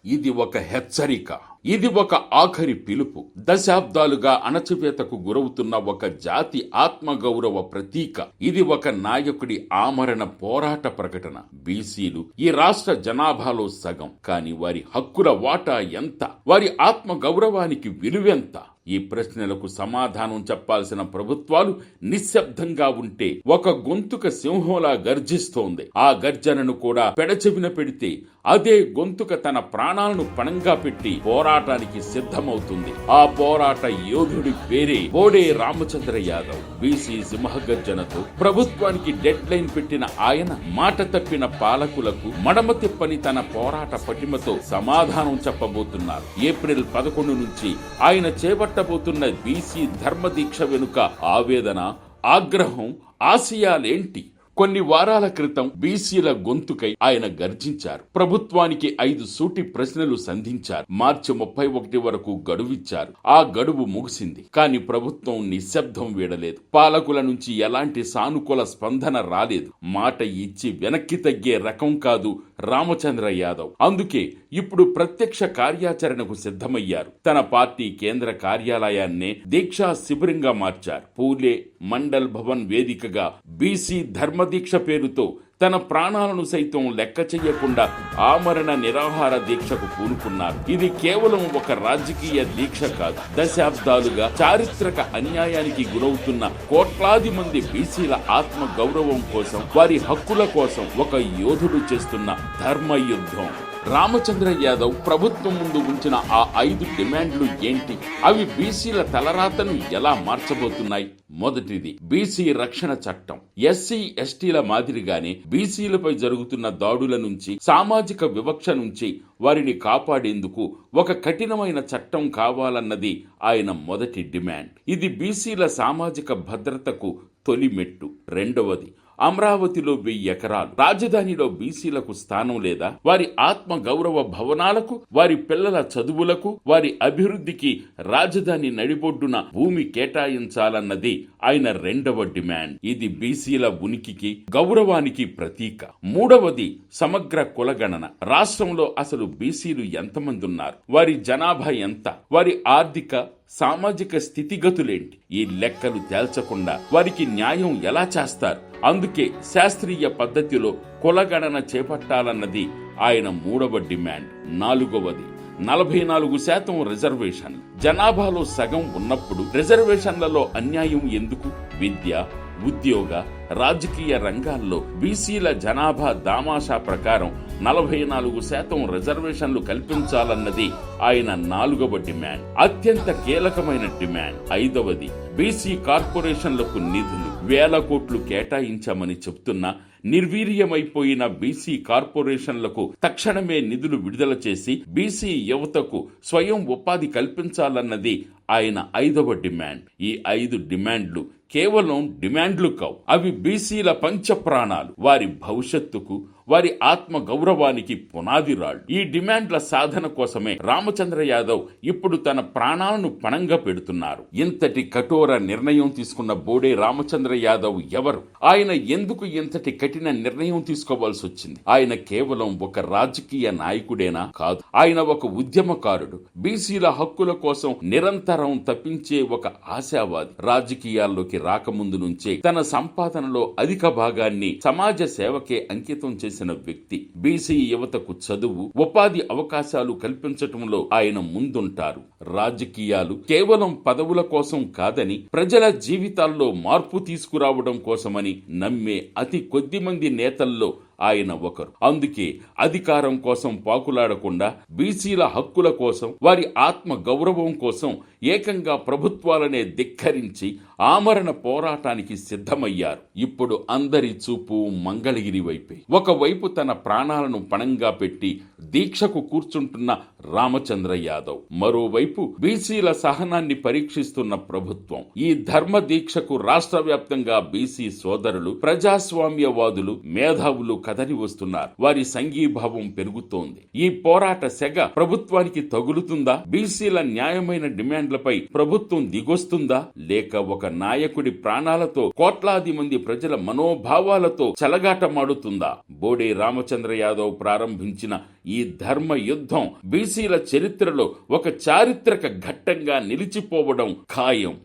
ఇది ఒక హెచ్చరిక. ఇది ఒక ఆఖరి పిలుపు. దశాబ్దాలుగా అణచివేతకు గురవుతున్న ఒక జాతి ఆత్మగౌరవ ప్రతీక. ఇది ఒక నాయకుడి ఆమరణ పోరాట ప్రకటన. బీసీలు ఈ రాష్ట్ర జనాభాలో సగం. కానీ వారి హక్కుల వాటా ఎంత? వారి ఆత్మగౌరవానికి విలువెంత? ఈ ప్రశ్నలకు సమాధానం చెప్పాల్సిన ప్రభుత్వాలు నిశ్శబ్దంగా ఉంటే ఒక గొంతుక సింహంలా గర్జిస్తోంది. ఆ గర్జనను కూడా పెడచెవిన పెడితే అదే గొంతుక తన ప్రాణాలను పణంగా పెట్టి పోరాటానికి సిద్ధమవుతుంది. ఆ పోరాట యోధుడి పేరే బోడే రామచంద్ర యాదవ్. బీసీ సింహగర్జనతో ప్రభుత్వానికి డెడ్ లైన్ పెట్టిన ఆయన మాట తప్పిన పాలకులకు మడమ తిప్పని తన పోరాట పటిమతో సమాధానం చెప్పబోతున్నారు. ఏప్రిల్ 11 నుంచి ఆయన చేపట్టబోతున్న బీసీ ధర్మదీక్ష వెనుక ఆవేదన, ఆగ్రహం, ఆశయాలేంటి? కొన్ని వారాల క్రితం బీసీల గొంతుకై ఆయన గర్జించారు. ప్రభుత్వానికి 5 సూటి ప్రశ్నలు సంధించారు. మార్చి 31 వరకు గడువిచ్చారు. ఆ గడువు ముగిసింది. కానీ ప్రభుత్వం నిశ్శబ్దం వీడలేదు. పాలకుల నుంచి ఎలాంటి సానుకూల స్పందన రాలేదు. మాట ఇచ్చి వెనక్కి తగ్గే రకం కాదు రామచంద్ర యాదవ్. అందుకే ఇప్పుడు ప్రత్యక్ష కార్యాచరణకు సిద్ధమయ్యారు. తన పార్టీ కేంద్ర కార్యాలయాన్నే దీక్షా శిబిరంగా మార్చారు. పూలే మండల్ భవన్ వేదికగా బీసీ ధర్మదీక్ష పేరుతో తన ప్రాణాలను సైతం లెక్క చెయ్యకుండా ఆమరణ నిరాహార దీక్షకు పూనుకున్నారు. ఇది కేవలం ఒక రాజకీయ దీక్ష కాదు. దశాబ్దాలుగా చారిత్రక అన్యాయానికి గురవుతున్న కోట్లాది మంది బీసీల ఆత్మ గౌరవం కోసం, వారి హక్కుల కోసం ఒక యోధుడు చేస్తున్న ధర్మ యుద్ధం. రామచంద్ర యాదవ్ ప్రభుత్వం ముందు ఉంచిన ఆ 5 డిమాండ్లు ఏంటి? అవి బీసీల తలరాతను ఎలా మార్చబోతున్నాయి? మొదటిది బీసీ రక్షణ చట్టం. ఎస్సీ ఎస్టీల మాదిరిగానే బీసీలపై జరుగుతున్న దాడుల నుంచి, సామాజిక వివక్ష నుంచి వారిని కాపాడేందుకు ఒక కఠినమైన చట్టం కావాలన్నది ఆయన మొదటి డిమాండ్. ఇది బీసీల సామాజిక భద్రతకు తొలి మెట్టు. రెండవది అమరావతిలో 1000 ఎకరాలు. రాజధానిలో బీసీలకు స్థానం లేదా? వారి ఆత్మ గౌరవ భవనాలకు, వారి పిల్లల చదువులకు, వారి అభివృద్ధికి రాజధాని నడిబొడ్డున భూమి కేటాయించాలన్నది ఆయన రెండవ డిమాండ్. ఇది బీసీల ఉనికికి, గౌరవానికి ప్రతీక. మూడవది సమగ్ర కులగణన. రాష్ట్రంలో అసలు బీసీలు ఎంతమంది ఉన్నారు? వారి జనాభా ఎంత? వారి ఆర్థిక, సామాజిక స్థితిగతులేంటి? ఈ లెక్కలు తేల్చకుండా వారికి న్యాయం ఎలా చేస్తారు? అందుకే శాస్త్రీయ పద్ధతిలో కులగణన చేపట్టాలన్నది ఆయన మూడవ డిమాండ్. నాలుగవది 44% రిజర్వేషన్. జనాభాలో సగం ఉన్నప్పుడు రిజర్వేషన్లలో అన్యాయం ఎందుకు? విద్య, ఉద్యోగ, రాజకీయ రంగాల్లో బీసీల జనాభా దామాషా ప్రకారం 44% రిజర్వేషన్లు కల్పించాలన్నది ఆయన 4వ డిమాండ్. అత్యంత కీలకమైన డిమాండ్. 5వది బీసీ కార్పొరేషన్లకు నిధులు. 1000 కోట్లు కేటాయించామని చెప్తున్నా నిర్వీర్యమైపోయిన బీసీ కార్పొరేషన్లకు తక్షణమే నిధులు విడుదల చేసి బీసీ యువతకు స్వయం ఉపాధి కల్పించాలన్నది ఆయన 5వ డిమాండ్. ఈ 5 డిమాండ్లు కేవలం డిమాండ్లు కావు. అవి బీసీల పంచప్రాణాలు. వారి భవిష్యత్తుకు, వారి ఆత్మ గౌరవానికి పునాది రాళ్లు. ఈ డిమాండ్ల సాధన కోసమే రామచంద్ర యాదవ్ ఇప్పుడు తన ప్రాణాలను పణంగా పెడుతున్నారు. ఇంతటి కఠోర నిర్ణయం తీసుకున్న బోడే రామచంద్ర యాదవ్ ఎవరు? ఆయన ఎందుకు ఇంతటి కఠిన నిర్ణయం తీసుకోవాల్సి వచ్చింది? ఆయన కేవలం ఒక రాజకీయ నాయకుడేనా? కాదు. ఆయన ఒక ఉద్యమకారుడు. బీసీల హక్కుల కోసం నిరంతరం తప్పించే ఒక ఆశావాది. రాజకీయాల్లోకి రాకముందు నుంచే తన సంపాదనలో అధిక భాగాన్ని సమాజ సేవకే అంకితం చేసిన వ్యక్తి. బీసీ యువతకు చదువు, ఉపాధి అవకాశాలు కల్పించటంలో ఆయన ముందుంటారు. రాజకీయాలు కేవలం పదవుల కోసం కాదని, ప్రజల జీవితాల్లో మార్పు తీసుకురావడం కోసమని నమ్మే అతి కొద్ది మంది నేతల్లో ఆయన ఒకరు. అందుకే అధికారం కోసం పాకులాడకుండా బీసీల హక్కుల కోసం, వారి ఆత్మ గౌరవం కోసం ఏకంగా ప్రభుత్వాలనే ధిక్కరించి ఆమరణ పోరాటానికి సిద్ధమయ్యారు. ఇప్పుడు అందరి చూపు మంగళగిరి వైపే. ఒకవైపు తన ప్రాణాలను పణంగా పెట్టి దీక్షకు కూర్చుంటున్న రామచంద్ర యాదవ్, మరోవైపు బీసీల సహనాన్ని పరీక్షిస్తున్న ప్రభుత్వం. ఈ ధర్మ దీక్షకు రాష్ట్ర వ్యాప్తంగా బీసీ సోదరులు, ప్రజాస్వామ్యవాదులు, మేధావులు కదలి వస్తున్నారు. వారి సంఘీభావం పెరుగుతోంది. ఈ పోరాట సెగ ప్రభుత్వానికి తగులుతుందా? బీసీల న్యాయమైన డిమాండ్లపై ప్రభుత్వం దిగొస్తుందా? లేక ఒక నాయకుడి ప్రాణాలతో కోట్లాది మంది ప్రజల మనోభావాలతో చెలగాటమాడుతుందా? బోడే రామచంద్ర యాదవ్ ప్రారంభించిన ఈ ధర్మ యుద్ధం బీసీల చరిత్రలో ఒక చారిత్రక ఘట్టంగా నిలిచిపోవడం ఖాయం.